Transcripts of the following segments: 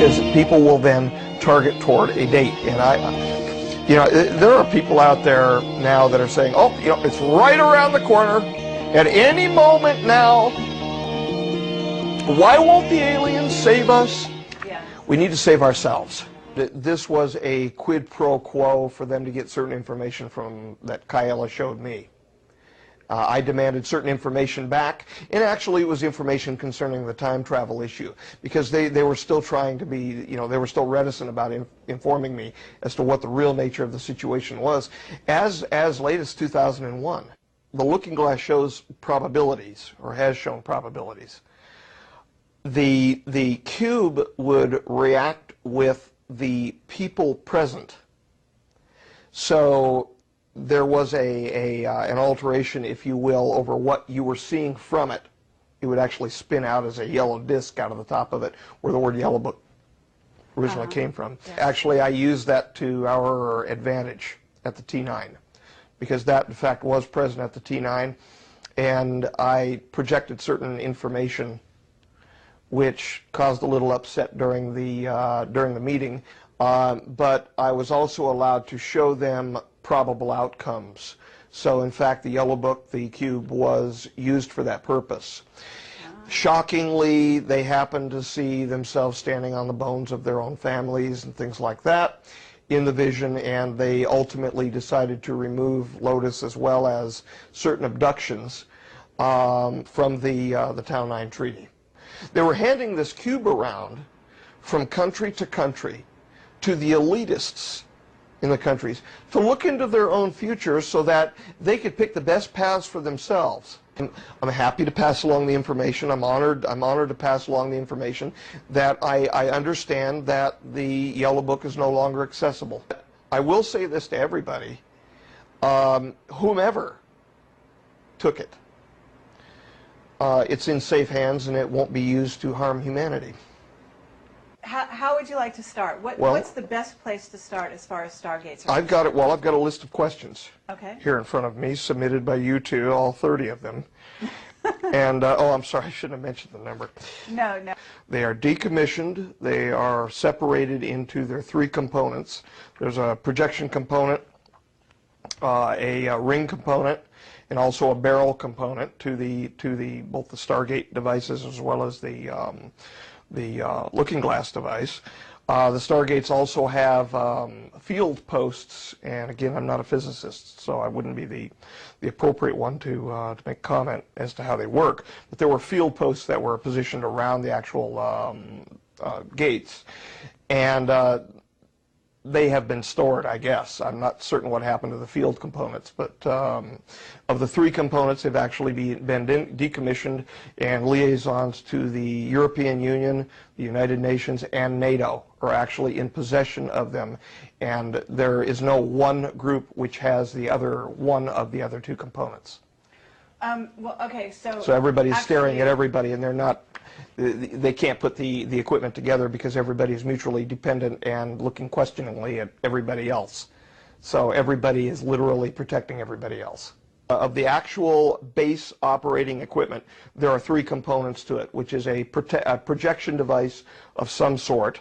because people will then target toward a date. And there are people out there now that are saying, oh, it's right around the corner, at any moment now. Why won't the aliens save us? Yeah. We need to save ourselves. This was a quid pro quo for them to get certain information from that Kaela showed me. I demanded certain information back, and actually it was information concerning the time travel issue, because they were still trying to be, they were still reticent about informing me as to what the real nature of the situation was. As late as 2001, the Looking Glass shows probabilities, or has shown probabilities. The cube would react with the people present. So there was an alteration, if you will, over what you were seeing from it. It would actually spin out as a yellow disc out of the top of it, where the word Yellow Book originally came from. Yes. Actually, I used that to our advantage at the T9, because that, in fact, was present at the T9, and I projected certain information which caused a little upset during the meeting, but I was also allowed to show them probable outcomes. So in fact, the Yellow Book, the cube, was used for that purpose. Shockingly, they happened to see themselves standing on the bones of their own families and things like that in the vision, and they ultimately decided to remove Lotus as well as certain abductions from the Tau 9 Treaty. They were handing this cube around from country to country to the elitists in the countries to look into their own futures so that they could pick the best paths for themselves. And I'm happy to pass along the information. I'm honored to pass along the information that I understand that the Yellow Book is no longer accessible. I will say this to everybody, whomever took it, it's in safe hands and it won't be used to harm humanity. How would you like to start? What's the best place to start as far as Stargates are concerned? I've got a list of questions here in front of me, submitted by you two, all 30 of them. And, oh, I'm sorry, I shouldn't have mentioned the number. No. They are decommissioned. They are separated into their three components. There's a projection component, a ring component, and also a barrel component to both the Stargate devices as well as the Looking Glass device. The Stargates also have field posts, and again, I'm not a physicist, so I wouldn't be the appropriate one to make comment as to how they work. But there were field posts that were positioned around the actual gates, and they have been stored, I guess. I'm not certain what happened to the field components, but of the three components, they've actually been decommissioned, and liaisons to the European Union, the United Nations, and NATO are actually in possession of them, and there is no one group which has the other one of the other two components. Well, okay, so everybody's staring at everybody, and they're not. They can't put the equipment together because everybody is mutually dependent and looking questioningly at everybody else. So everybody is literally protecting everybody else. Of the actual base operating equipment, there are three components to it, which is a projection device of some sort,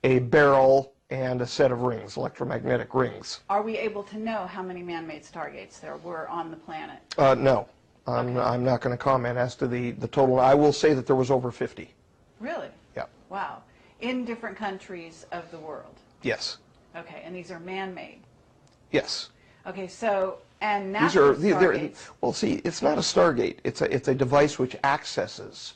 a barrel, and a set of rings, electromagnetic rings. Are we able to know how many man-made Stargates there were on the planet? No. I'm not going to comment as to the total. I will say that there was over 50. Really? Yeah. Wow. In different countries of the world? Yes. Okay, and these are man-made? Yes. Okay, so, and natural Stargates? Well, see, it's not a Stargate. It's a device which accesses.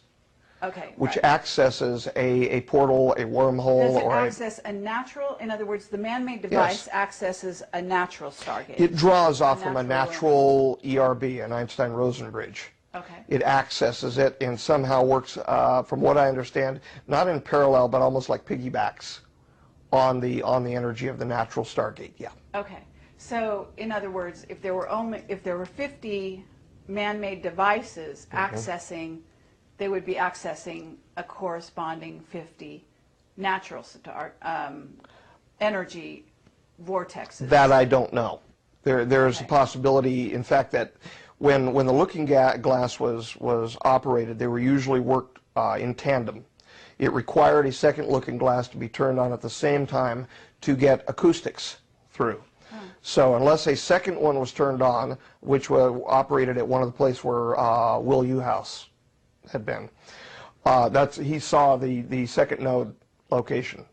Okay. Which accesses a portal, a wormhole, or access a natural, in other words, the man-made device accesses a natural Stargate. It draws off from a natural ERB, an Einstein-Rosen bridge. Okay. It accesses it and somehow works, from what I understand, not in parallel, but almost like piggybacks on the energy of the natural Stargate. Yeah. Okay. So, in other words, if there were 50 man-made devices accessing, they would be accessing a corresponding 50 natural energy vortexes. That I don't know. There's a possibility, in fact, that when the Looking Glass was operated, they were usually worked in tandem. it required a second looking glass to be turned on at the same time to get acoustics through. So unless a second one was turned on, which was operated at one of the places where Will House had been, he saw the second node location,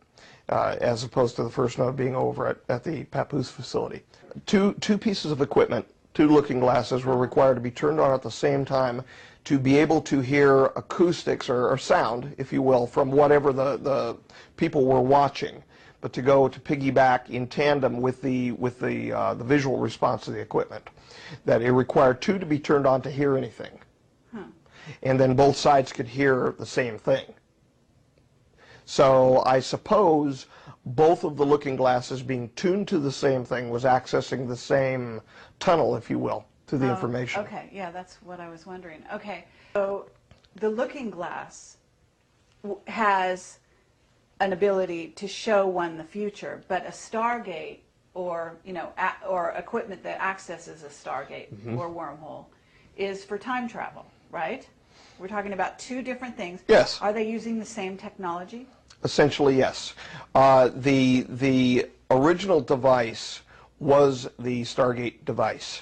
as opposed to the first node being over at the Papoose facility. Two pieces of equipment, two looking glasses, were required to be turned on at the same time to be able to hear acoustics or sound, if you will, from whatever the people were watching, but to go to piggyback in tandem with the visual response of the equipment. That it required two to be turned on to hear anything. And then both sides could hear the same thing. So I suppose both of the looking glasses being tuned to the same thing was accessing the same tunnel, if you will, to the information. Okay, yeah, that's what I was wondering. Okay, so the looking glass has an ability to show one the future, but a Stargate or or equipment that accesses a Stargate or wormhole is for time travel, right? We're talking about two different things. Yes. Are they using the same technology? Essentially, yes. The original device was the Stargate device.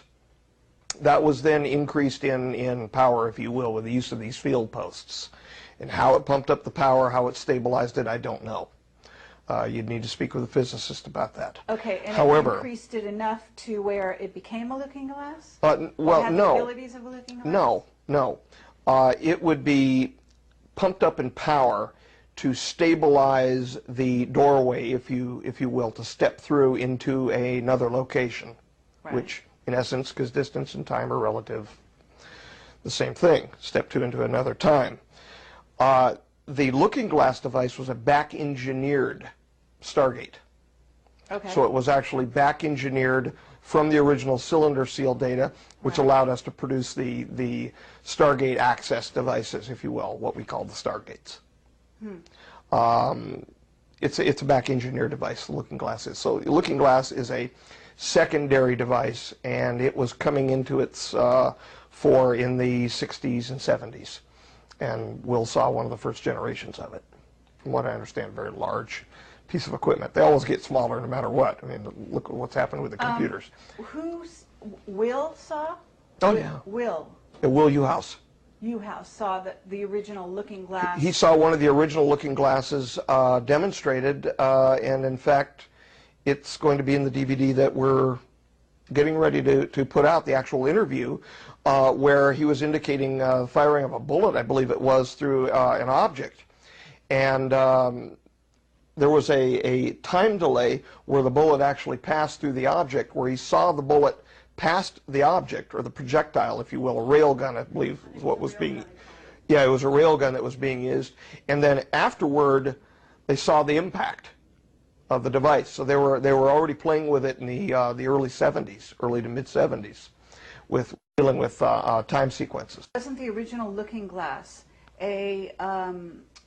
That was then increased in power, if you will, with the use of these field posts. And how it pumped up the power, how it stabilized it, I don't know. You'd need to speak with a physicist about that. Okay, and however, it increased it enough to where it became a looking glass? Well, or had no. the abilities of a looking glass? No. It would be pumped up in power to stabilize the doorway, if you will, to step through into another location, right. Which, in essence, because distance and time are relative, the same thing. Step two into another time. The looking glass device was a back-engineered Stargate. Okay. So it was actually back-engineered from the original cylinder seal data, which allowed us to produce the Stargate access devices, if you will, what we call the Stargates. It's a back-engineered device, the looking glass is. So the looking glass is a secondary device, and it was coming into its fore in the 60s and 70s. And Will saw one of the first generations of it. From what I understand, a very large piece of equipment. They always get smaller no matter what. I mean, look at what's happened with the computers. Will saw? Oh, yeah. Will House. House saw the original looking glass. He saw one of the original looking glasses demonstrated, and in fact, it's going to be in the DVD that we're getting ready to put out, the actual interview, where he was indicating firing of a bullet, I believe it was, through an object. And there was a time delay where the bullet actually passed through the object, where he saw the bullet past the object, or the projectile, if you will, a rail gun, I believe is what was being, yeah, it was a rail gun that was being used. And then afterward, they saw the impact of the device. So they were already playing with it in the early 70s, early to mid 70s, with dealing with time sequences. Wasn't the original looking glass a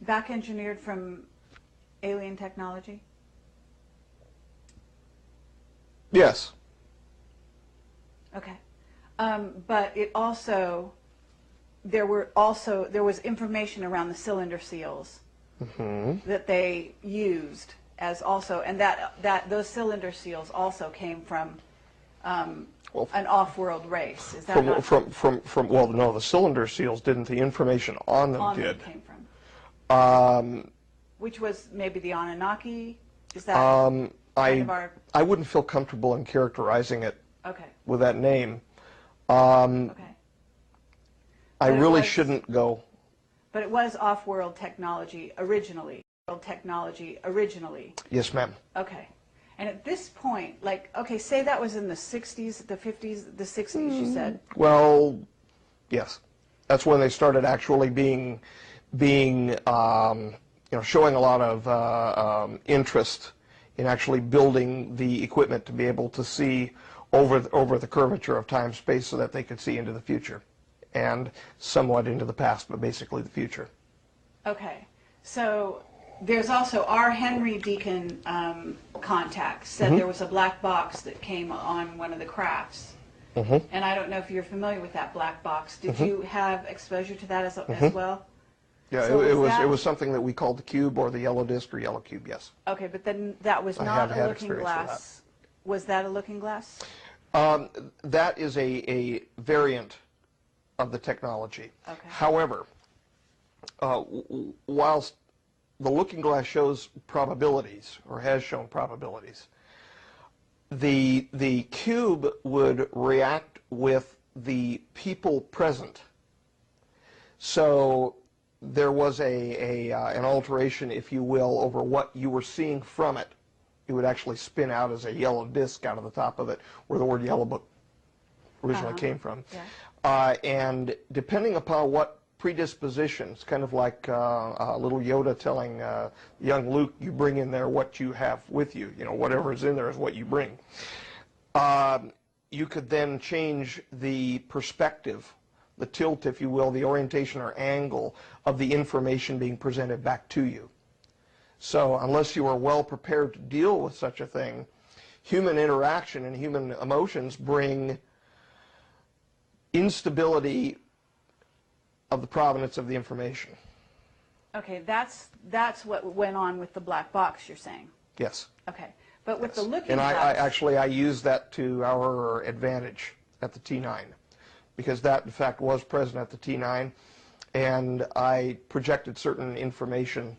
back-engineered from alien technology? Yes. Okay, but it also there was information around the cylinder seals that they used as also, and that those cylinder seals also came from an off-world race. Is that not from well, no, the cylinder seals didn't. The information on them did. Came from. Which was maybe the Anunnaki. Is that kind of our? I wouldn't feel comfortable in characterizing it. Okay. With that name. Okay. I really shouldn't go. But it was off-world technology originally. World technology originally. Yes, ma'am. Okay. And at this point, like, okay, say that was in the 60s, the 50s, the 60s, you said? Well, yes. That's when they started actually being showing a lot of interest in actually building the equipment to be able to see over the curvature of time-space so that they could see into the future and somewhat into the past, but basically the future. Okay. So there's also our Henry Deacon contact said there was a black box that came on one of the crafts. And I don't know if you're familiar with that black box. Did you have exposure to that as well? Yeah, So it was something that we called the cube or the yellow disc or yellow cube, yes. Okay, but then that was I not have a had looking experience with glass. Was that a looking glass? That is a variant of the technology. Okay. However, whilst the looking glass shows probabilities, or has shown probabilities, the cube would react with the people present. So there was an alteration, if you will, over what you were seeing from it. It would actually spin out as a yellow disc out of the top of it, where the word yellow book originally came from. Yeah. And depending upon what predispositions, kind of like little Yoda telling young Luke, you bring in there what you have with you. You know, whatever is in there is what you bring. You could then change the perspective, the tilt, if you will, the orientation or angle of the information being presented back to you. So unless you are well prepared to deal with such a thing, human interaction and human emotions bring instability of the provenance of the information. Okay, that's what went on with the black box, you're saying? Yes. Okay, but with the looking And glass... I used that to our advantage at the T9, because that, in fact, was present at the T9, and I projected certain information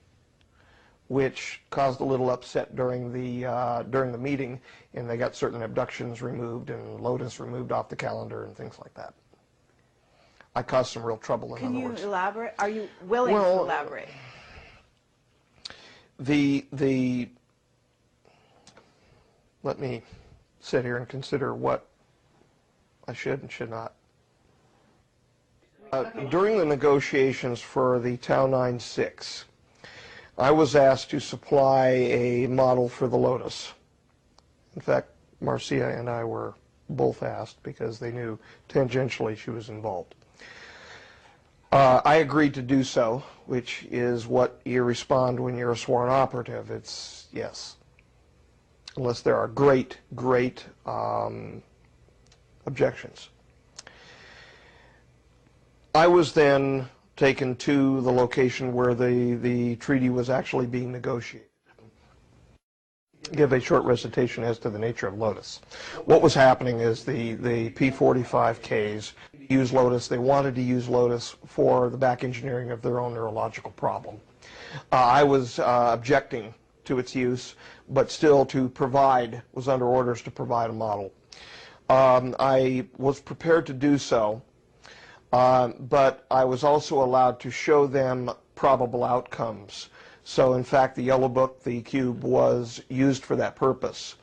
which caused a little upset during the meeting, and they got certain abductions removed and Lotus removed off the calendar and things like that. I caused some real trouble, in other words. Can you elaborate? Are you willing to elaborate? Let me sit here and consider what I should and should not. During the negotiations for the Tau 9-6, I was asked to supply a model for the Lotus. In fact, Marcia and I were both asked because they knew tangentially she was involved. I agreed to do so, which is what you respond when you're a sworn operative. It's yes. Unless there are great objections. I was then taken to the location where the treaty was actually being negotiated. Give a short recitation as to the nature of Lotus. What was happening is the P-45Ks use Lotus. They wanted to use Lotus for the back engineering of their own neurological problem. I was objecting to its use, but still was under orders to provide a model. I was prepared to do so, but I was also allowed to show them probable outcomes. So, in fact, the Yellow Book, the cube, was used for that purpose.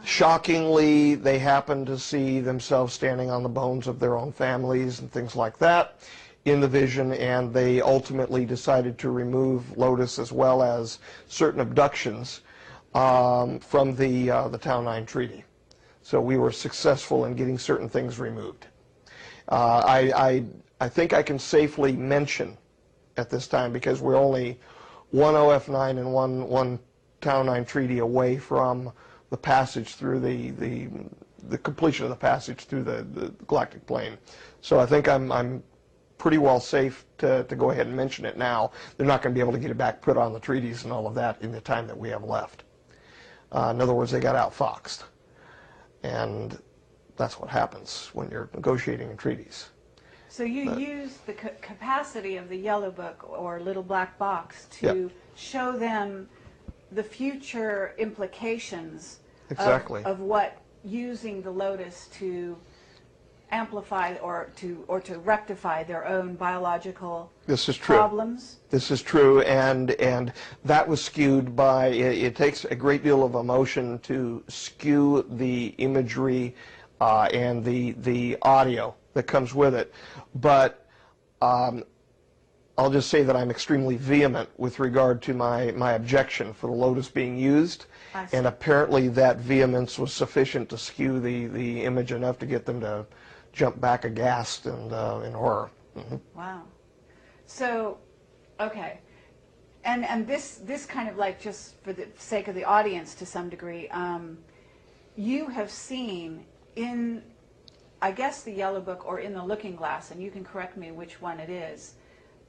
Shockingly, they happened to see themselves standing on the bones of their own families and things like that in the vision, and they ultimately decided to remove Lotus as well as certain abductions from the Tau 9 Treaty. So we were successful in getting certain things removed. I think I can safely mention at this time, because we're only one OF9 and one Tau 9 Treaty away from the passage through the completion of the passage through the galactic plane. So I think I'm pretty well safe to go ahead and mention it now. They're not going to be able to get it back put on the treaties and all of that in the time that we have left. In other words, they got outfoxed. And that's what happens when you're negotiating in treaties. So you use the capacity of the Yellow Book or Little Black Box to show them the future implications of what using the Lotus to amplify or to rectify their own biological problems? This is true, and that was skewed by, it takes a great deal of emotion to skew the imagery and the audio that comes with it. But I'll just say that I'm extremely vehement with regard to my objection for the Lotus being used, and apparently that vehemence was sufficient to skew the image enough to get them to jump back aghast and in horror. Mm-hmm. Wow. So, okay. And this kind of, like, just for the sake of the audience to some degree, you have seen in, I guess, the Yellow Book or in the Looking Glass, and you can correct me which one it is,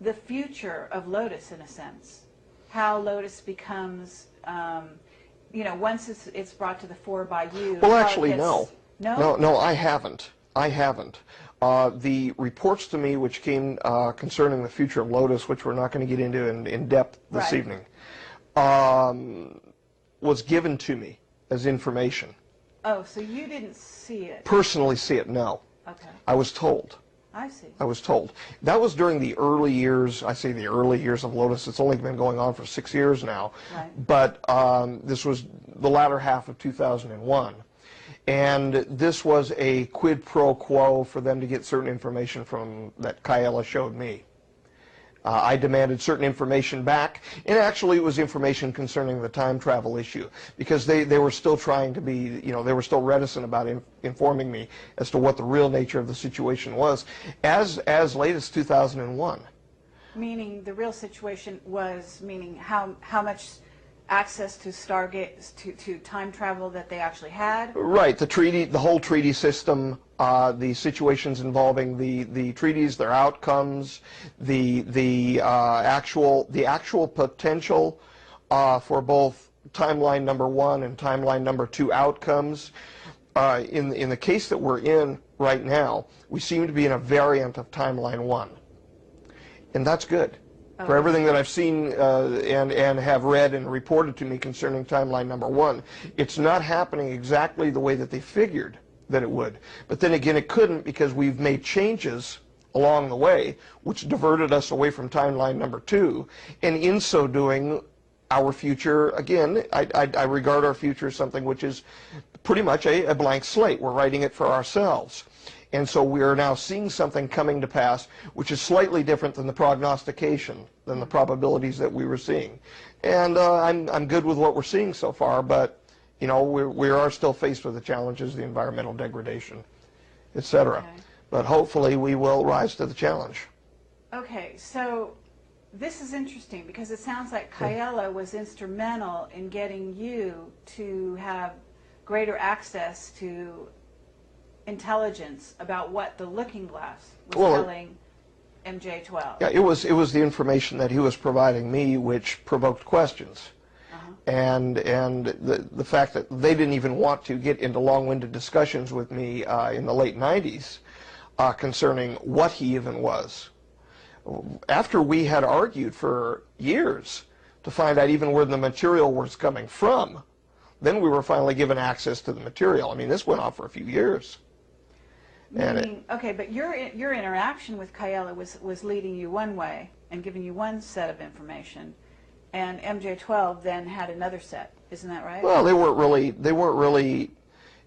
the future of Lotus, in a sense. How Lotus becomes, once it's brought to the fore by you. Well, actually, no. No? No, I haven't. I haven't. The reports to me which came concerning the future of Lotus, which we're not going to get into in depth this evening, was given to me as information. Oh, so you didn't see it? Personally see it, no. Okay. I was told. I see. I was told. That was during the early years, I say the early years of Lotus. It's only been going on for 6 years now. Right. But this was the latter half of 2001. And this was a quid pro quo for them to get certain information from that Kaela showed me. I demanded certain information back, and actually it was information concerning the time travel issue, because they were still trying to be, they were still reticent about informing me as to what the real nature of the situation was, as late as 2001. Meaning the real situation was, meaning how much access to Stargate, to time travel that they actually had? Right, the whole treaty system, the situations involving the treaties, their outcomes, the actual potential for both timeline number 1 and timeline number 2 outcomes. In the case that we're in right now, we seem to be in a variant of timeline 1, and that's good. For everything that I've seen and have read and reported to me concerning timeline number 1, it's not happening exactly the way that they figured that it would. But then again, it couldn't, because we've made changes along the way, which diverted us away from timeline number 2. And in so doing, our future, again, I regard our future as something which is pretty much a blank slate. We're writing it for ourselves. And so we are now seeing something coming to pass which is slightly different than the prognostication, than the probabilities that we were seeing. And I'm good with what we're seeing so far, but we are still faced with the challenges, the environmental degradation, etc. Okay. But hopefully we will rise to the challenge. Okay, so this is interesting, because it sounds like Kaela was instrumental in getting you to have greater access to intelligence about what the Looking Glass was telling MJ-12. Yeah, it was the information that he was providing me which provoked questions. And the fact that they didn't even want to get into long-winded discussions with me in the late 90s concerning what he even was. After we had argued for years to find out even where the material was coming from, then we were finally given access to the material. I mean, this went on for a few years. Okay, but your interaction with Kaela was leading you one way and giving you one set of information, and MJ-12 then had another set. Isn't that right? Well, they weren't really.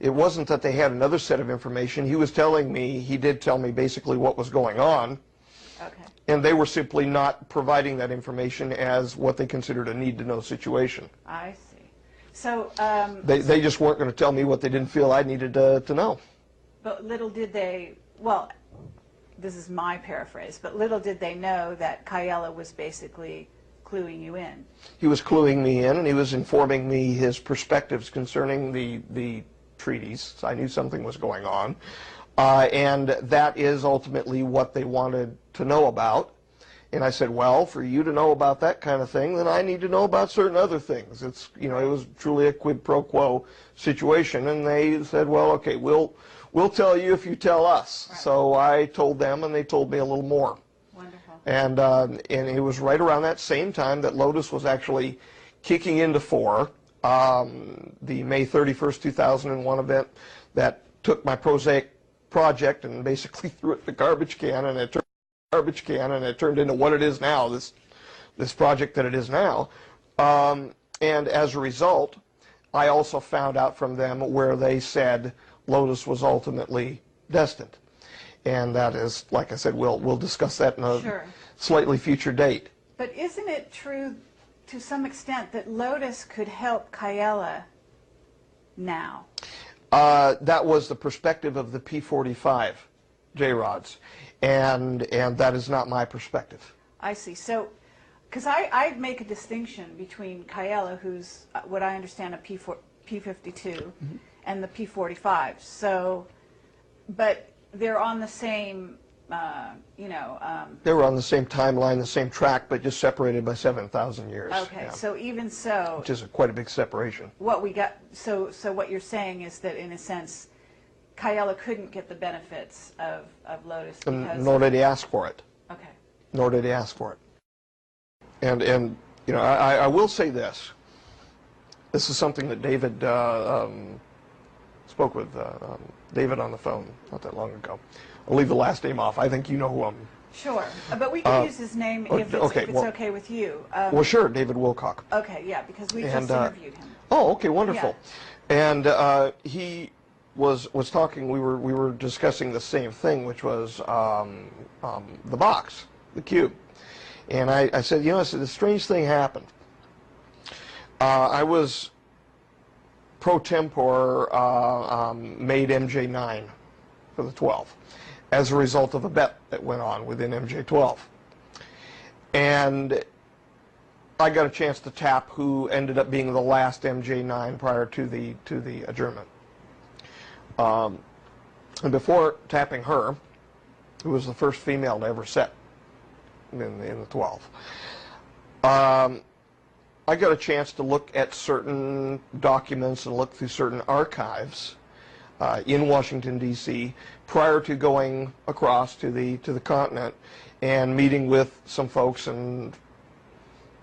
It wasn't that they had another set of information. He did tell me basically what was going on. Okay. And they were simply not providing that information as what they considered a need-to-know situation. I see. So they just weren't going to tell me what they didn't feel I needed to know. But little did they, well, this is my paraphrase, but little did they know that Kaela was basically cluing you in. He was cluing me in, and he was informing me his perspectives concerning the treaties. So I knew something was going on. And that is ultimately what they wanted to know about. And I said, well, for you to know about that kind of thing, then I need to know about certain other things. It was truly a quid pro quo situation. And they said, well, okay, we'll tell you if you tell us. Right. So I told them, and they told me a little more. Wonderful. And it was right around that same time that Lotus was actually kicking into fore. The May 31st, 2001 event that took my prosaic project and basically threw it in the garbage can, and it turned into what it is now, this project that it is now. And as a result, I also found out from them where they said Lotus was ultimately destined. And that is, like I said, we'll discuss that in a slightly future date. But isn't it true to some extent that Lotus could help Kaela now? That was the perspective of the P-45 J-rods, and that is not my perspective. I see. So, because I'd make a distinction between Kaela, who's what I understand a P-52, and the P-45. So, but they're on the same They were on the same timeline, the same track, but just separated by 7,000 years. Okay, yeah. so even so, Which is quite a big separation. what we got, so what you're saying is that in a sense, Kayela couldn't get the benefits of Lotus because... Nor did he ask for it. Okay. Nor did he ask for it. And you know, I will say this. This is something that David spoke with David on the phone not that long ago. I'll leave the last name off. I think you know who I'm... Sure, but we can use his name if it's okay with you. Well, sure, David Wilcock. Okay, yeah, because we just interviewed him. Oh, okay, wonderful. Yeah. And he was talking. We were discussing the same thing, which was the box, the cube. And I said, you know, the strange thing happened. I was pro tempore made MJ9 for the 12 as a result of a bet that went on within MJ12. And I got a chance to tap who ended up being the last MJ9 prior to the adjournment. And before tapping her, who was the first female to ever set in the 12, I got a chance to look at certain documents and look through certain archives in Washington, D.C. prior to going across to the continent and meeting with some folks and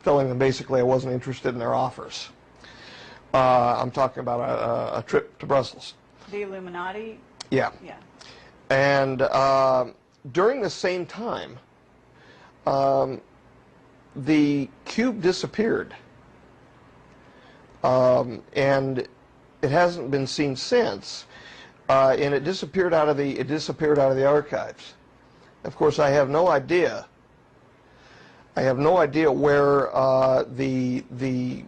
telling them basically I wasn't interested in their offers. I'm talking about a trip to Brussels. The Illuminati? Yeah. Yeah. And during the same time, the cube disappeared. And it hasn't been seen since. And it disappeared out of the archives. Of course, I have no idea. I have no idea where the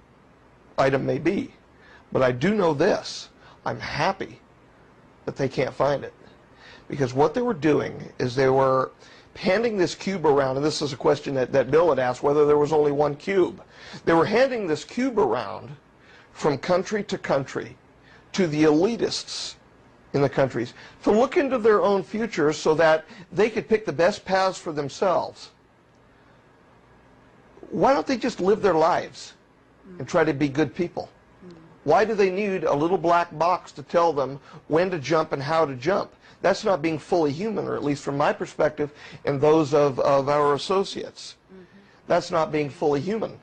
item may be, but I do know this: I'm happy that they can't find it, because what they were doing is they were handing this cube around, and this is a question that Bill had asked, whether there was only one cube. They were handing this cube around from country to country to the elitists in the countries to look into their own futures so that they could pick the best paths for themselves. Why don't they just live their lives and try to be good people? Why do they need a little black box to tell them when to jump and how to jump? That's not being fully human, or at least from my perspective and those of our associates. That's not being fully human.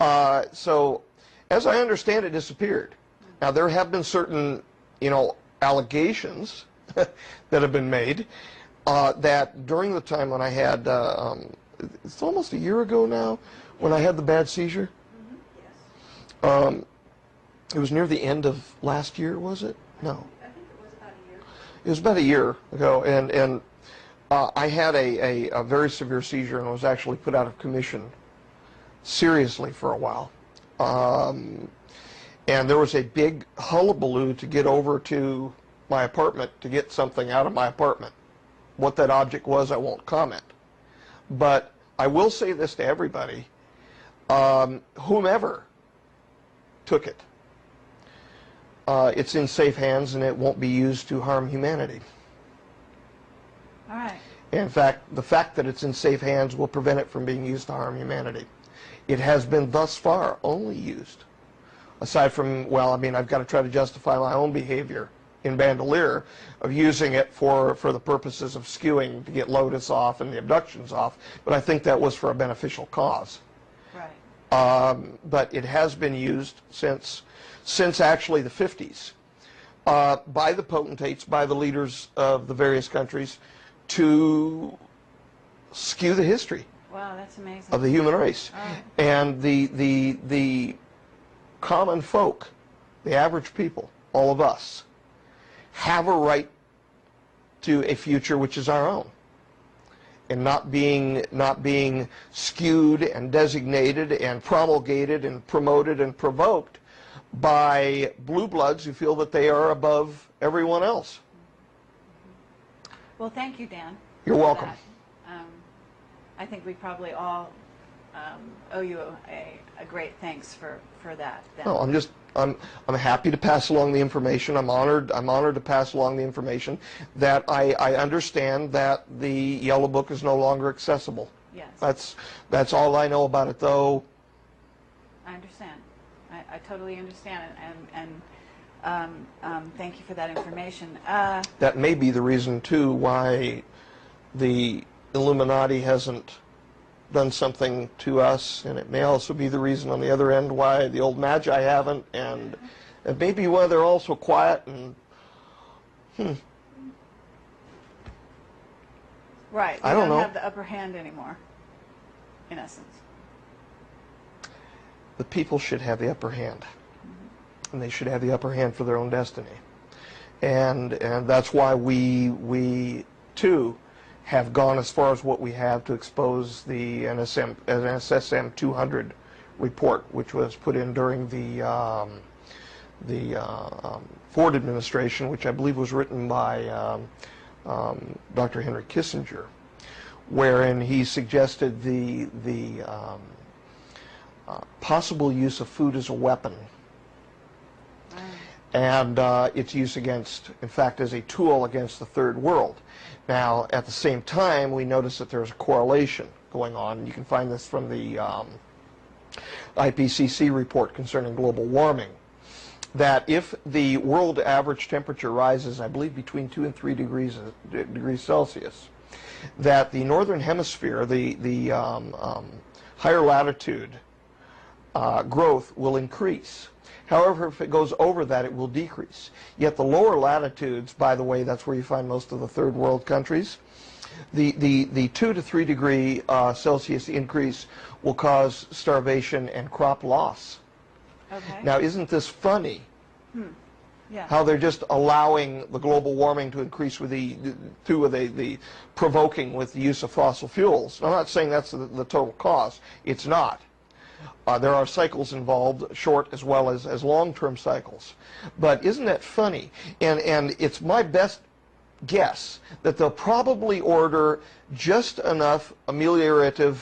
So, as I understand it, disappeared. Now, there have been certain, allegations that have been made that during the time when I had, it's almost a year ago now, when I had the bad seizure. It was near the end of last year, was it? No. I think it was about a year. It was about a year ago, and I had a very severe seizure and was actually put out of commission seriously for a while. And there was a big hullabaloo to get over to my apartment to get something out of my apartment. What that object was, I won't comment. But I will say this to everybody, whomever took it, it's in safe hands and it won't be used to harm humanity. All right. In fact, the fact that it's in safe hands will prevent it from being used to harm humanity. It has been thus far only used, aside from, well, I mean, I've got to try to justify my own behavior in Bandolier of using it for the purposes of skewing to get Lotus off and the abductions off, but I think that was for a beneficial cause. Right. But it has been used since actually the 50s by the potentates, by the leaders of the various countries to skew the history. Wow, that's amazing. Of the human race. Right. And the common folk, the average people, all of us, have a right to a future which is our own, and not being skewed and designated and promulgated and promoted and provoked by blue bloods who feel that they are above everyone else. Well, thank you, Dan. You're welcome. I think we probably all owe you a great thanks for that. Then. No, I'm happy to pass along the information. I'm honored to pass along the information that I understand that the Yellow Book is no longer accessible. Yes. That's all I know about it, though. I understand. I totally understand, and thank you for that information. That may be the reason too why the Illuminati hasn't done something to us, and it may also be the reason on the other end why the old Magi haven't, and it may be why they're also quiet and Right. I don't know. Have the upper hand anymore, in essence. The people should have the upper hand, and they should have the upper hand for their own destiny, and that's why we too have gone as far as what we have to expose the NSSM 200 report, which was put in during the Ford administration, which I believe was written by Dr. Henry Kissinger, wherein he suggested the possible use of food as a weapon, and its use against, in fact, as a tool against the third world. Now, at the same time, we notice that there's a correlation going on. You can find this from the IPCC report concerning global warming, that if the world average temperature rises, I believe, between 2 and 3 degrees Celsius, that the northern hemisphere, the higher latitude growth will increase. However, if it goes over that, it will decrease. Yet the lower latitudes, by the way, that's where you find most of the third world countries, the 2 to 3 degree Celsius increase will cause starvation and crop loss. Okay. Now, isn't this funny? Yeah. How they're just allowing the global warming to increase with the provoking with the use of fossil fuels. I'm not saying that's the total cause. It's not. There are cycles involved, short as well as long-term cycles. But isn't that funny? And it's my best guess that they'll probably order just enough ameliorative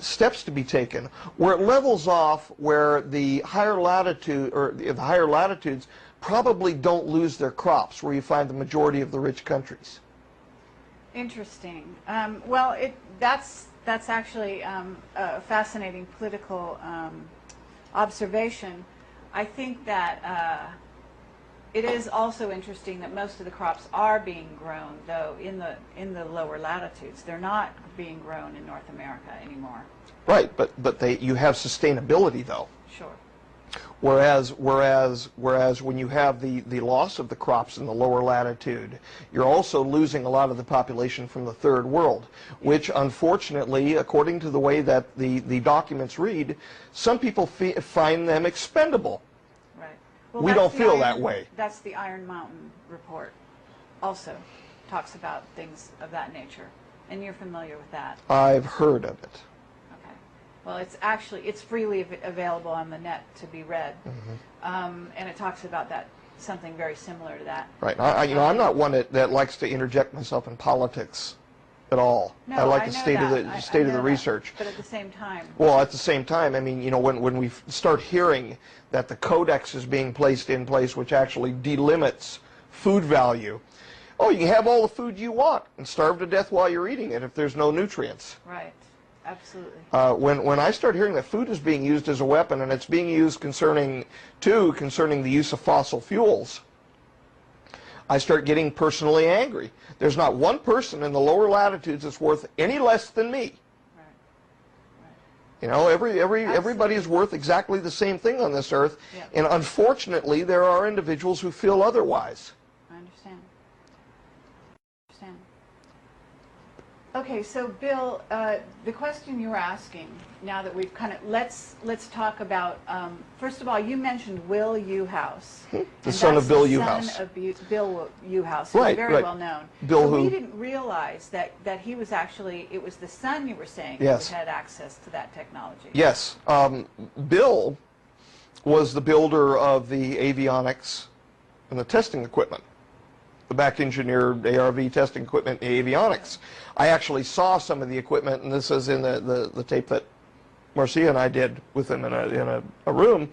steps to be taken where it levels off, where the higher latitude or the higher latitudes probably don't lose their crops, where you find the majority of the rich countries. Interesting. Well, that's actually a fascinating political observation. I think that it is also interesting that most of the crops are being grown, though, in the lower latitudes. They're not being grown in North America anymore. Right, but you have sustainability, though. Sure. Whereas when you have the loss of the crops in the lower latitude, you're also losing a lot of the population from the third world, which unfortunately, according to the way that the documents read, some people find them expendable. Right. Well, we don't feel that way. That's the Iron Mountain report also talks about things of that nature, and you're familiar with that. I've heard of it. Well, it's freely available on the net to be read, and it talks about that, something very similar to that. Right. I'm not one that likes to interject myself in politics at all. No, I like I the know state of that. the state of the that. research. But at the same time. Well, at the same time, I mean, when we start hearing that the codex is being placed in place, which actually delimits food value. Oh, you can have all the food you want and starve to death while you're eating it if there's no nutrients. Right. Absolutely. When I start hearing that food is being used as a weapon, and it's being used concerning the use of fossil fuels, I start getting personally angry. There's not one person in the lower latitudes that's worth any less than me. Right. You know, everybody is worth exactly the same thing on this earth, Yep. and unfortunately, there are individuals who feel otherwise. I understand. Okay, so Bill, the question you were asking, now that we've kind of, let's talk about, first of all, you mentioned Will Uhouse. The son of Bill Uhouse. The son of Bill Uhouse, who's Right, very right. well known. Bill so who? we didn't realize that he was actually, it was the son, you were saying, Yes. who had access to that technology. Yes. Bill was the builder of the avionics and the testing equipment. the back engineered ARV testing equipment in avionics. I actually saw some of the equipment, and this is in the tape that Marcia and I did with him in a room.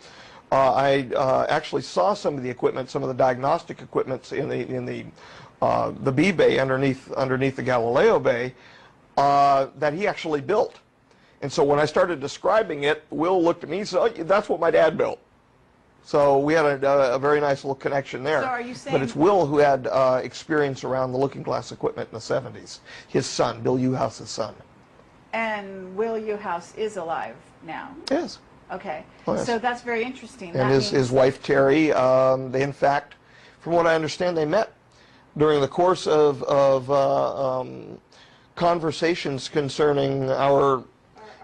I actually saw some of the equipment, some of the diagnostic equipment in the B bay underneath the Galileo bay that he actually built. And so when I started describing it, Will looked at me and said, "Oh, that's what my dad built." So we had a very nice little connection there. So are you saying? But it's Will who had experience around the looking glass equipment in the 70s. His son, Bill Uhouse's son. And Will Uhouse is alive now. Yes. Okay. Oh, yes. So that's very interesting. And his wife, Terry, they in fact, from what I understand, they met during the course of conversations concerning our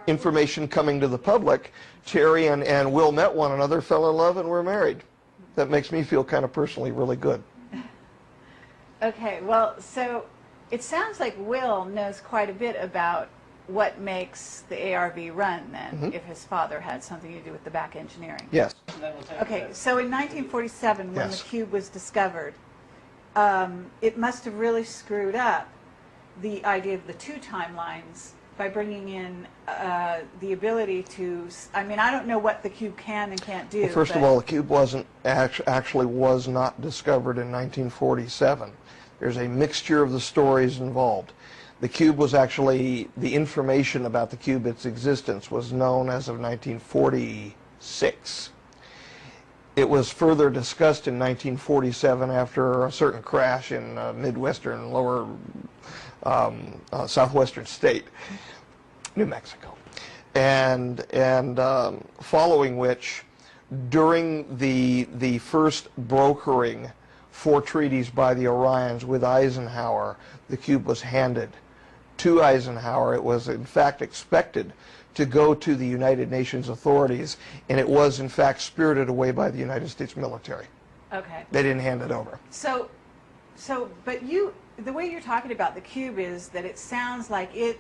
information coming to the public. Terry and Will met one another, fell in love, and were married. That makes me feel kind of personally really good. Okay, well, so it sounds like Will knows quite a bit about what makes the ARV run then, if his father had something to do with the back engineering. Yes. Okay, so in 1947, when Yes. the cube was discovered, it must have really screwed up the idea of the two timelines by bringing in the ability to, I mean, I don't know what the cube can and can't do. Well, first of all, the cube actually was not discovered in 1947. There's a mixture of the stories involved. The cube was actually, the information about the cube, its existence, was known as of 1946. It was further discussed in 1947 after a certain crash in midwestern, lower southwestern state, New Mexico, and following which, during the first brokering for treaties by the Orions with Eisenhower, the cube was handed to Eisenhower. It was in fact expected to go to the United Nations authorities, and it was in fact spirited away by the United States military. Okay. They didn't hand it over. So, but the way you're talking about the cube is that it sounds like it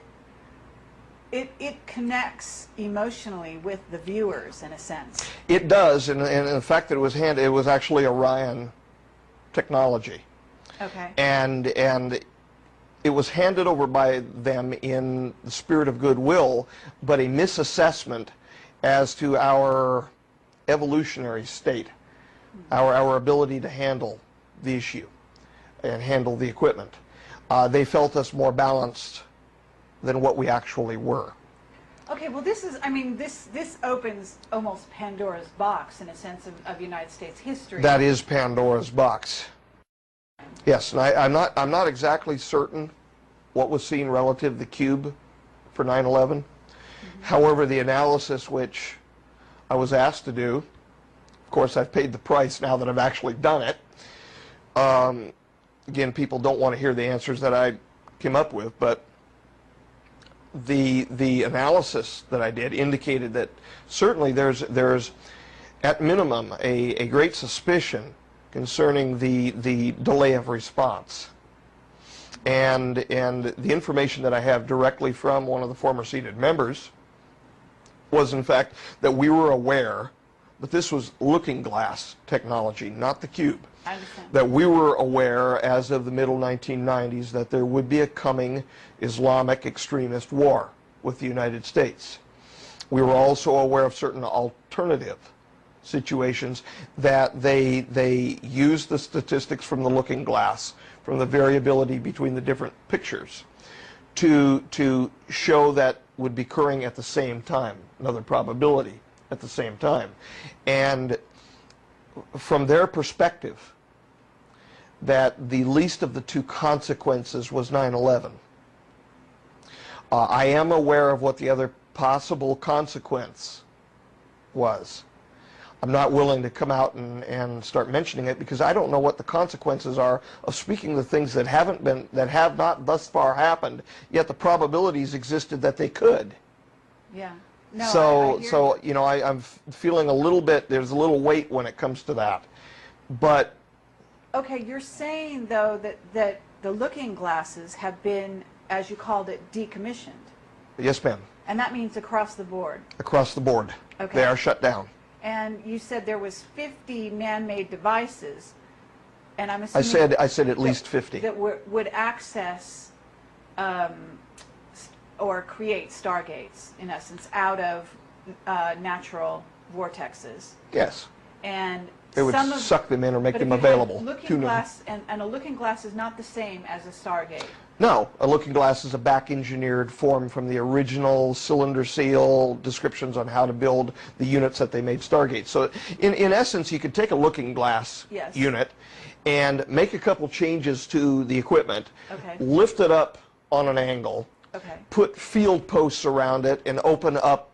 connects emotionally with the viewers in a sense. It does, and the fact that it was handed, it was actually Orion technology. Okay. And it was handed over by them in the spirit of goodwill, but a misassessment as to our evolutionary state, our ability to handle the issue and handle the equipment. They felt us more balanced than what we actually were. Okay, well this is, I mean, this opens almost Pandora's box in a sense of United States history. That is Pandora's box. Yes, and I'm not exactly certain what was seen relative to the cube for 9/11. However, the analysis which I was asked to do, of course I've paid the price now that I've actually done it. Again, people don't want to hear the answers that I came up with, but the analysis that I did indicated that certainly there's at minimum a great suspicion concerning the delay of response. And the information that I have directly from one of the former seated members was in fact that we were aware that this was looking glass technology, not the cube. I understand. That we were aware as of the middle 1990s that there would be a coming Islamic extremist war with the United States. We were also aware of certain alternative situations that they used the statistics from the looking glass, from the variability between the different pictures, to show that would be occurring at the same time, another probability at the same time. And from their perspective, that the least of the two consequences was 9/11. I am aware of what the other possible consequence was. I'm not willing to come out and start mentioning it because I don't know what the consequences are of speaking the things that have not thus far happened, yet the probabilities existed that they could. Yeah. No, So, I hear so you. you know, I'm feeling a little bit, there's a little weight when it comes to that. But Okay, you're saying though that the looking glasses have been, as you called it, decommissioned. yes, ma'am, And that means across the board. across the board, Okay. they are shut down. And you said there was 50 man-made devices. And I'm assuming I said at least 50. that would access or create stargates, in essence, out of natural vortexes. Yes. And It would suck them in or make them available to looking them. glass, and a looking glass is not the same as a stargate. No, a looking glass is a back-engineered form from the original cylinder seal descriptions on how to build the units that they made Stargate. So in essence, you could take a looking glass Yes. unit and make a couple changes to the equipment, Okay. lift it up on an angle, Okay. put field posts around it, and open up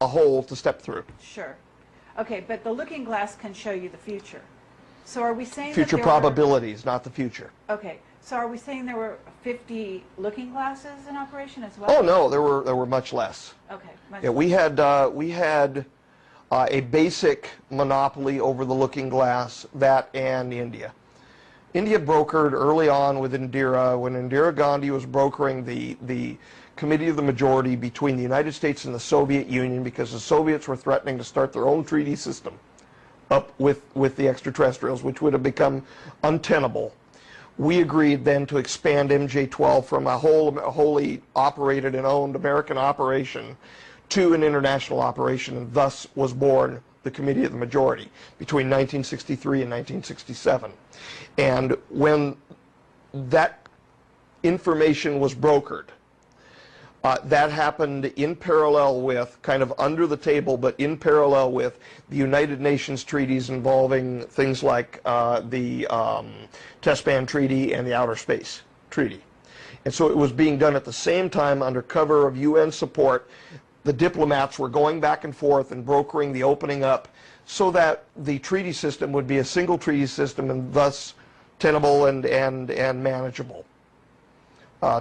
a hole to step through. Sure. Okay, but the looking glass can show you the future. So are we saying Future that there probabilities, not the future. Okay, so are we saying there were 50 looking glasses in operation as well? Oh no, there were much less. Okay, much Yeah, we had a basic monopoly over the looking glass, that and India. India brokered early on with Indira, when Indira Gandhi was brokering the Committee of the Majority between the United States and the Soviet Union, because the Soviets were threatening to start their own treaty system up with the extraterrestrials, which would have become untenable. We agreed then to expand MJ-12 from a wholly operated and owned American operation to an international operation, and thus was born the Committee of the Majority between 1963 and 1967. And when that information was brokered, that happened in parallel with, kind of under the table, but in parallel with the United Nations treaties involving things like the Test Ban Treaty and the Outer Space Treaty. And so it was being done at the same time under cover of UN support. The diplomats were going back and forth and brokering the opening up so that the treaty system would be a single treaty system and thus tenable and manageable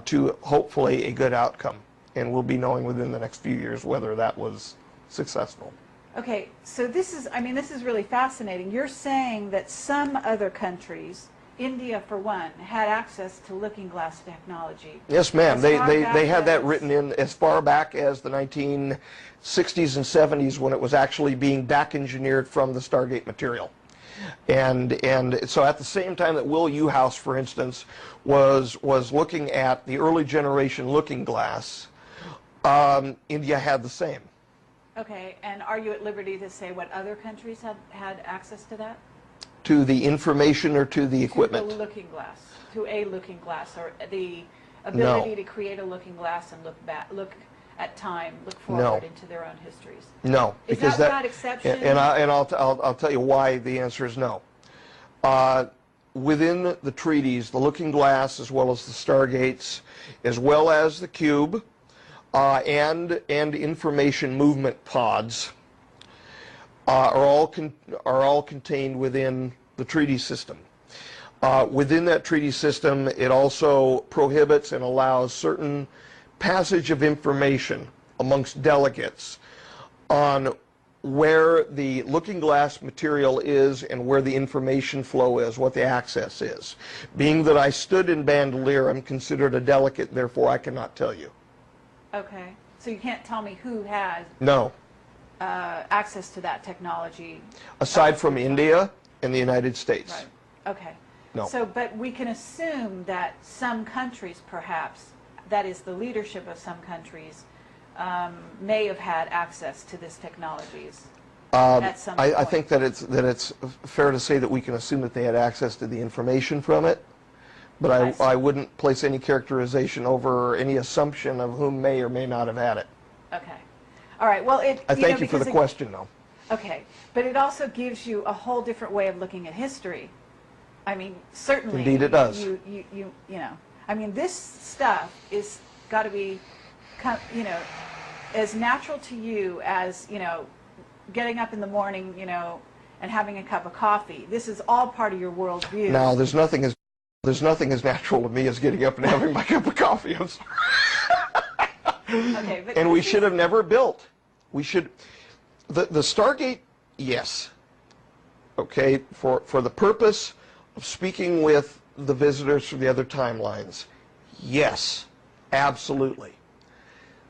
to hopefully a good outcome. And we'll be knowing within the next few years whether that was successful. Okay, so this is really fascinating. You're saying that some other countries, India for one, had access to looking glass technology. Yes, ma'am. As They far back had that as- written in as far back as the 1960s and 70s, when it was actually being back engineered from the Stargate material. And so at the same time that Will Uhouse, for instance, was looking at the early generation looking glass, India had the same. Okay, and are you at liberty to say what other countries had access to that? To the information or to the equipment? To the looking glass, to a looking glass, or the ability No. to create a looking glass and look at time, look forward into their own histories. No, Is because that without exception? And I'll tell you why the answer is no. Within the treaties, the looking glass, as well as the Stargates, as well as the cube, and information movement pods, are all contained within the treaty system. Within that treaty system, it also prohibits and allows certain passage of information amongst delegates on where the looking glass material is and where the information flow is, what the access is. Being that I stood in Bandolier, I'm considered a delegate, therefore I cannot tell you. Okay, so you can't tell me who has No. access to that technology. Aside from India and the United States. Right. Okay. No. So, but we can assume that some countries, perhaps, that is the leadership of some countries, may have had access to this technologies at some point. I think that it's fair to say that we can assume that they had access to the information from it, but I wouldn't place any characterization over any assumption of whom may or may not have had it. Okay. All right. Well, I thank you for the question, though. Okay, but it also gives you a whole different way of looking at history. I mean, certainly. Indeed, it does. You know. I mean, this stuff is got to be, you know, as natural to you as, you know, getting up in the morning, you know, and having a cup of coffee. This is all part of your worldview. Now, there's nothing as natural to me as getting up and having my cup of coffee. I'm sorry. Okay, but And we should have never built. We should. The Stargate, yes. Okay, for the purpose of speaking with the visitors from the other timelines, yes, absolutely.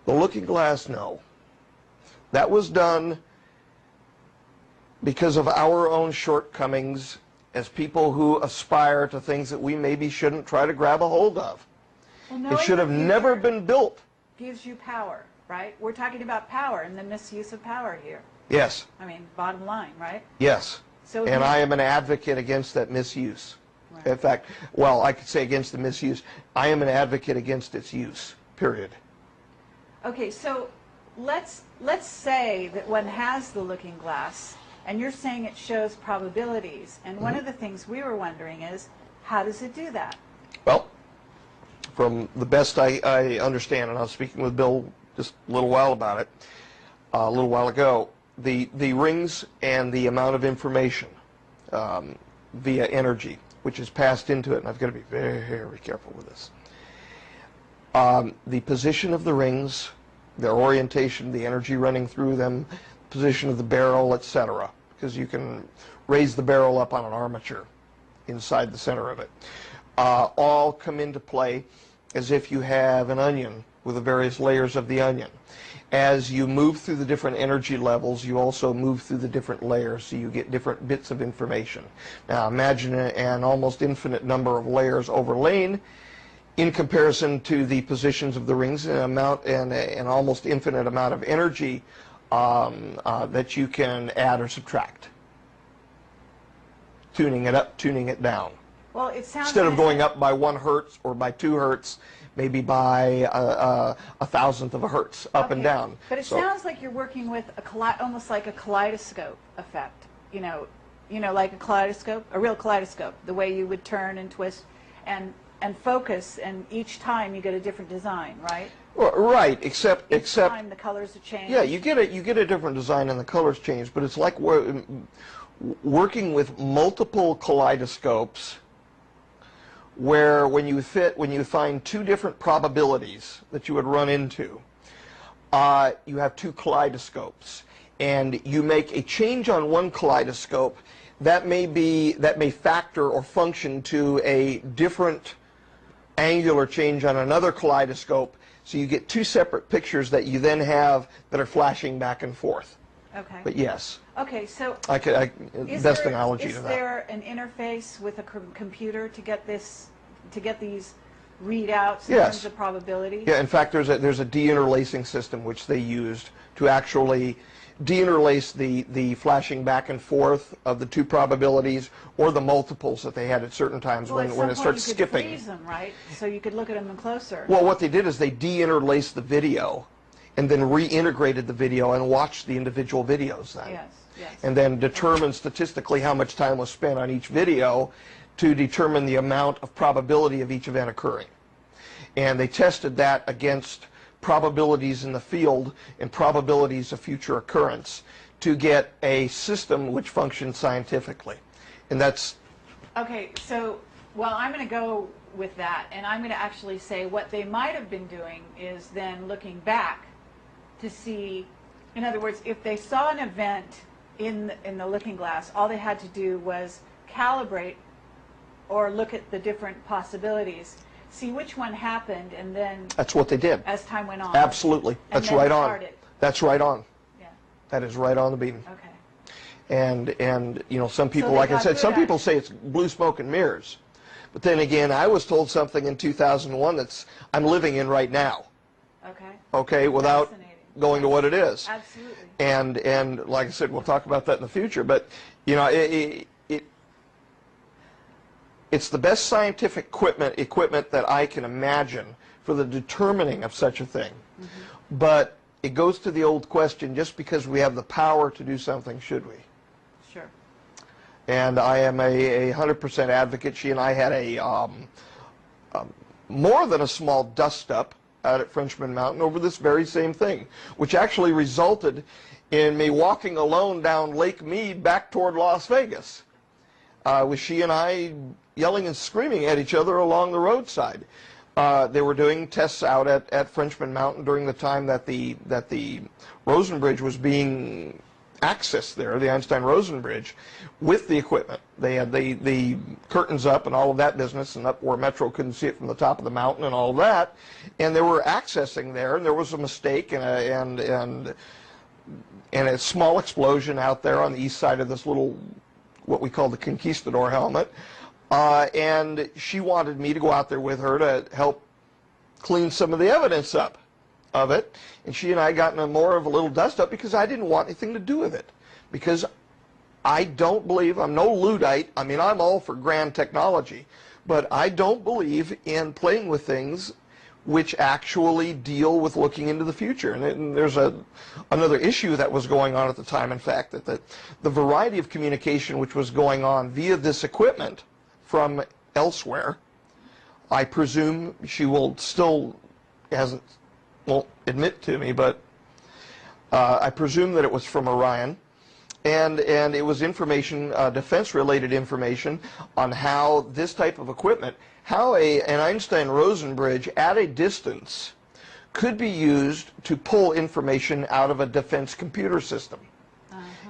The looking glass, no. That was done because of our own shortcomings as people who aspire to things that we maybe shouldn't try to grab a hold of. Well, It should have never been built. Gives you power, right? We're talking about power and the misuse of power here. Yes. I mean, bottom line, right? Yes. So And I am an advocate against that misuse. Right. In fact, well, I could say against the misuse. I am an advocate against its use, period. Okay, so let's say that one has the looking glass, and you're saying it shows probabilities. And one of the things we were wondering is, how does it do that? Well, from the best I understand, and I was speaking with Bill just a little while about it, a little while ago, the rings and the amount of information via energy, which is passed into it, and I've got to be very, very careful with this. The position of the rings, their orientation, the energy running through them, position of the barrel, etc., because you can raise the barrel up on an armature inside the center of it, all come into play as if you have an onion with the various layers of the onion. As you move through the different energy levels, you also move through the different layers, so you get different bits of information. Now imagine an almost infinite number of layers overlain in comparison to the positions of the rings, and an almost infinite amount of energy that you can add or subtract. Tuning it up, tuning it down. Well, it sounds Instead of going up by 1 hertz or by 2 hertz, maybe by a thousandth of a hertz, up and down. But it sounds like you're working with almost like a kaleidoscope effect. You know, like a kaleidoscope, a real kaleidoscope. The way you would turn and twist and focus, and each time you get a different design, right? Well, right, except Each time the colors are changed. yeah, you get a different design and the colors change, but it's like working with multiple kaleidoscopes, where when you find 2 different probabilities that you would run into, you have 2 kaleidoscopes, and you make a change on one kaleidoscope that may factor or function to a different angular change on another kaleidoscope, so you get 2 separate pictures that you then have that are flashing back and forth. Okay. But yes. Okay, so Best analogy to that. Is there an interface with a computer to get these readouts in terms of probability? Yeah, in fact, there's a deinterlacing system which they used to actually deinterlace the flashing back and forth of the 2 probabilities, or the multiples that they had at certain times when it starts skipping. You could freeze them, right? So you could look at them closer. Well, what they did is they deinterlaced the video, and then reintegrated the video and watched the individual videos then. Yes, yes. And then determined statistically how much time was spent on each video to determine the amount of probability of each event occurring. And they tested that against probabilities in the field and probabilities of future occurrence to get a system which functions scientifically. And that's... Okay, so, well, I'm going to go with that, and I'm going to actually say what they might have been doing is then looking back to see, in other words, if they saw an event in the looking glass, all they had to do was calibrate or look at the different possibilities, see which one happened, and then... That's what they did. As time went on. Absolutely. That's right on. That's right on. Yeah. That is right on the beam. Okay. And you know, some people, So like I said, some people say it's blue smoke and mirrors. But then again, I was told something in 2001 I'm living in right now. Okay. Okay, without going to what it is. Absolutely. And like I said, we'll talk about that in the future. But you know, it's the best scientific equipment that I can imagine for the determining of such a thing. Mm-hmm. But it goes to the old question: just because we have the power to do something, should we? Sure. And I am a 100% advocate. She and I had a more than a small dust-up out at Frenchman Mountain over this very same thing, which actually resulted in me walking alone down Lake Mead back toward Las Vegas, with she and I yelling and screaming at each other along the roadside. They were doing tests out at Frenchman Mountain during the time that the Rosen Bridge was being accessed there, the Einstein-Rosen Bridge, with the equipment. They had the curtains up and all of that business, and up where Metro couldn't see it from the top of the mountain and all of that, and they were accessing there, and there was a mistake and a small explosion out there on the east side of this little what we call the conquistador helmet, and she wanted me to go out there with her to help clean some of the evidence up of it, and she and I got in more of a little dust up because I didn't want anything to do with it, because I don't believe, I'm no Luddite, I mean I'm all for grand technology, but I don't believe in playing with things which actually deal with looking into the future. And there's another issue that was going on at the time, in fact, that the variety of communication which was going on via this equipment from elsewhere, I presume she will still won't admit to me, but I presume that it was from Orion, and it was information, defense-related information on how this type of equipment, how an Einstein-Rosen bridge at a distance could be used to pull information out of a defense computer system.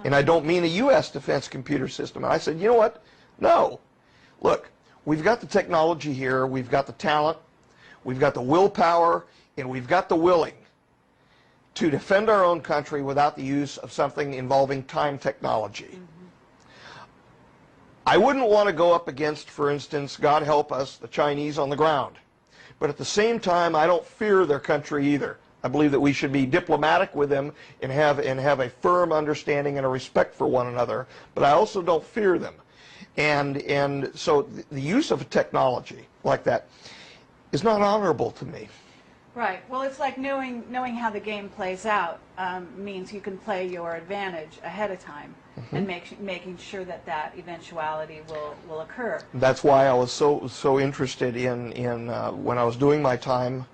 And I don't mean a U.S. defense computer system. And I said, you know what? No. Look, we've got the technology here, we've got the talent, we've got the willpower, and we've got the willing to defend our own country without the use of something involving time technology. I wouldn't want to go up against, for instance, God help us, the Chinese on the ground. But at the same time, I don't fear their country either. I believe that we should be diplomatic with them and have a firm understanding and a respect for one another. But I also don't fear them. And so the use of a technology like that is not honorable to me. Right. Well, it's like knowing how the game plays out means you can play your advantage ahead of time and making sure that eventuality will occur. That's why I was so interested in when I was doing my time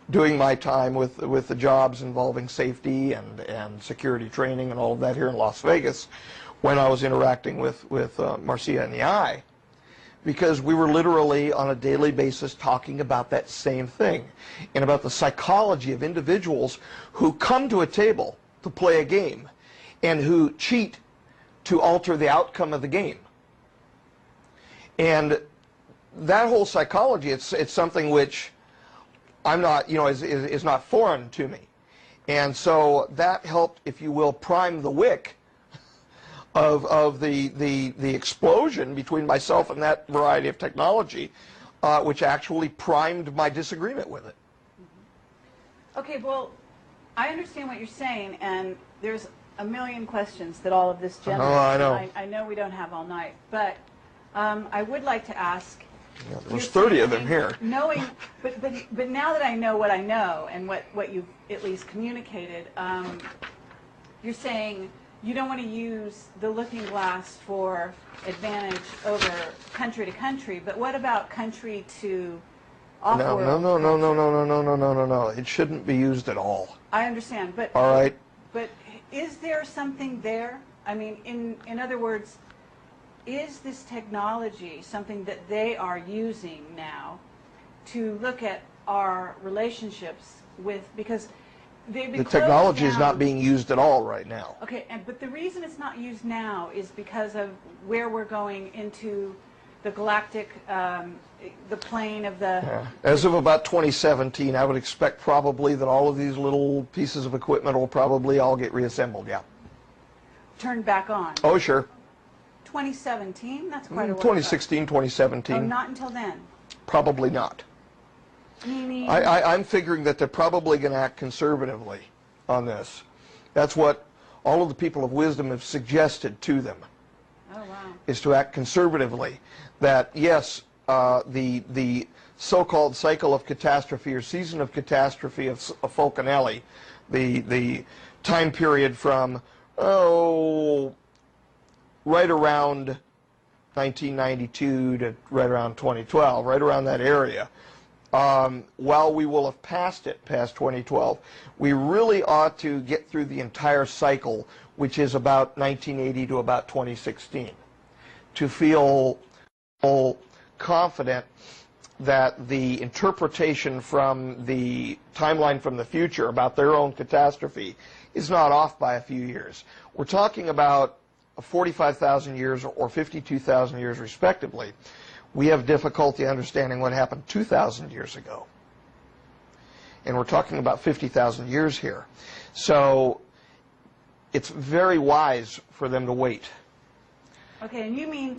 with the jobs involving safety and security training and all of that here in Las Vegas, when I was interacting with Marcia and the I, because we were literally on a daily basis talking about that same thing and about the psychology of individuals who come to a table to play a game and who cheat to alter the outcome of the game. And that whole psychology, it's something which I'm not, is not foreign to me. And so that helped, if you will, prime the wick of the explosion between myself and that variety of technology, which actually primed my disagreement with it. Okay, well, I understand what you're saying, and there's a million questions that all of this generates. Oh, I know. I know we don't have all night, but I would like to ask. Yeah, there's 30 of them here. Knowing, but now that I know what I know and what you've at least communicated, you're saying you don't want to use the looking glass for advantage over country to country, but what about country to off-world? No. It shouldn't be used at all. I understand, but all right. But is there something there? I mean, in other words, is this technology something that they are using now to look at our relationships with, because they've been the technology is down. not being used at all right now. Okay, but the reason it's not used now is because of where we're going into the galactic, the plane of the... Yeah. As of about 2017, I would expect probably that all of these little pieces of equipment will probably all get reassembled, yeah. Turned back on. Oh, sure. 2017? That's quite a while. 2016, 2017. Oh, not until then? Probably not. Meaning... I'm figuring that they're probably going to act conservatively on this. That's what all of the people of wisdom have suggested to them. Oh, wow. Is to act conservatively. That, yes, the so-called cycle of catastrophe or season of catastrophe of Falconelli, the time period from, right around 1992 to right around 2012, right around that area, while we will have passed 2012, we really ought to get through the entire cycle, which is about 1980 to about 2016, to feel confident that the interpretation from the timeline from the future about their own catastrophe is not off by a few years. We're talking about 45,000 years or 52,000 years respectively. We have difficulty understanding what happened 2,000 years ago. And we're talking about 50,000 years here. So it's very wise for them to wait. Okay, and you mean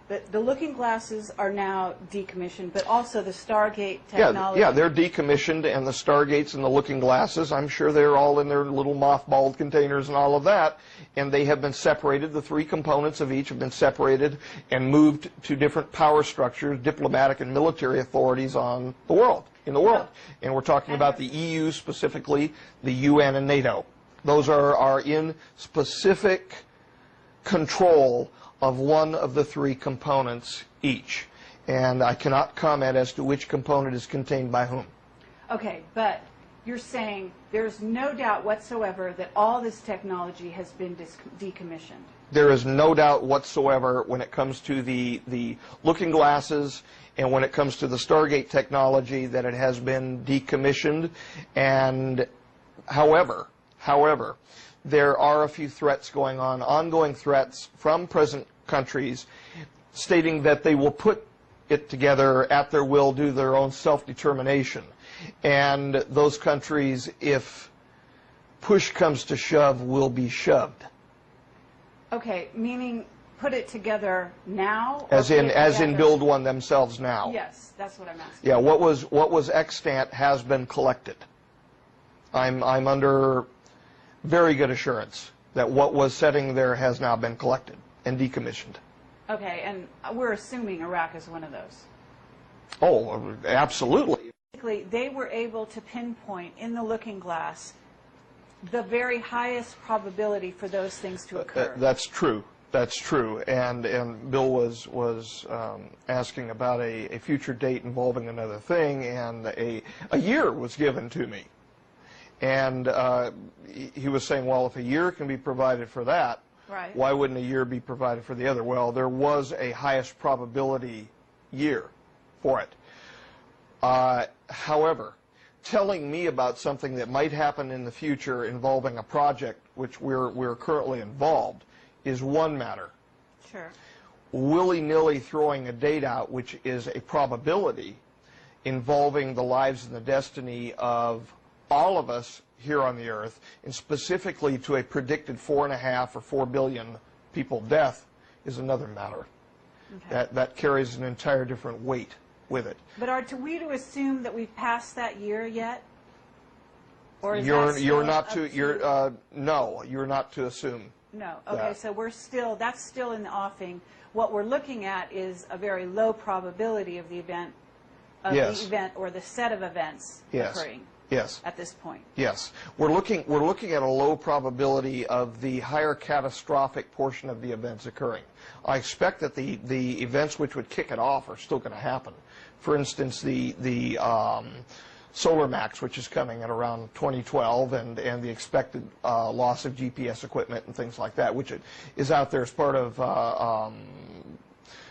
the looking glasses are now decommissioned, but also the Stargate technology? Yeah, they're decommissioned, and the Stargates and the looking glasses, I'm sure they're all in their little mothballed containers and all of that, and they have been separated. The three components of each have been separated and moved to different power structures, diplomatic and military authorities in the world. And we're talking about the EU specifically, the UN and NATO. Those are in specific control of one of the three components each. And I cannot comment as to which component is contained by whom. Okay, but you're saying there's no doubt whatsoever that all this technology has been decommissioned. There is no doubt whatsoever when it comes to the looking glasses and when it comes to the Stargate technology that it has been decommissioned. And however, there are a few threats going on, ongoing threats from present countries stating that they will put it together at their will, do their own self-determination. And those countries, if push comes to shove, will be shoved. Okay, meaning put it together now? As in build one themselves now. Yes, that's what I'm asking. Yeah, what was extant has been collected. I'm under very good assurance that what was sitting there has now been collected and decommissioned. Okay, and we're assuming Iraq is one of those. Oh, absolutely. Basically, they were able to pinpoint in the looking glass the very highest probability for those things to occur. That's true. That's true. And Bill was asking about a future date involving another thing, and a year was given to me. And he was saying, well, if a year can be provided for that, right, why wouldn't a year be provided for the other? Well, there was a highest probability year for it. However, telling me about something that might happen in the future involving a project which we're currently involved is one matter. Sure. Willy-nilly throwing a date out, which is a probability involving the lives and the destiny of all of us here on the Earth, and specifically to a predicted 4.5 or 4 billion people death, is another matter. Okay. That carries an entire different weight with it. But are we to assume that we've passed that year yet? Or is you're not to assume. No. Okay, so that's still in the offing. What we're looking at is a very low probability of the event, yes, the event or the set of events, yes, occurring. Yes. At this point. Yes. We're looking at a low probability of the higher catastrophic portion of the events occurring. I expect that the events which would kick it off are still going to happen. For instance, the solar max, which is coming at around 2012, and the expected loss of GPS equipment and things like that, which is out there as part of on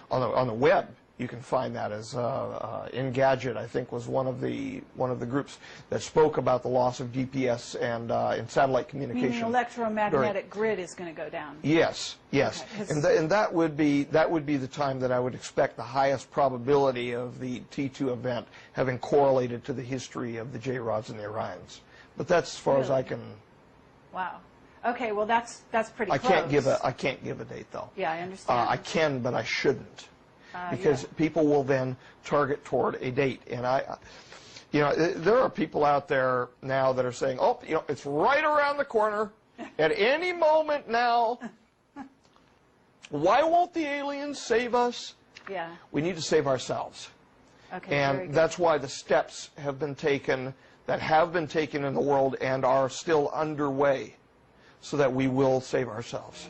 the web. You can find that as Engadget, I think, was one of the groups that spoke about the loss of GPS and satellite communication. Meaning electromagnetic grid is going to go down. Yes, yes, okay. And that would be the time that I would expect the highest probability of the T2 event having correlated to the history of the J-Rods and the Orions. But that's as far as I can. Wow. Okay, well that's pretty close. I can't give a date though. Yeah, I understand. I can, but I shouldn't. Because people will then target toward a date. And there are people out there now that are saying, oh, it's right around the corner at any moment now. Why won't the aliens save us? Yeah. We need to save ourselves. Okay, and that's why the steps have been taken in the world and are still underway so that we will save ourselves.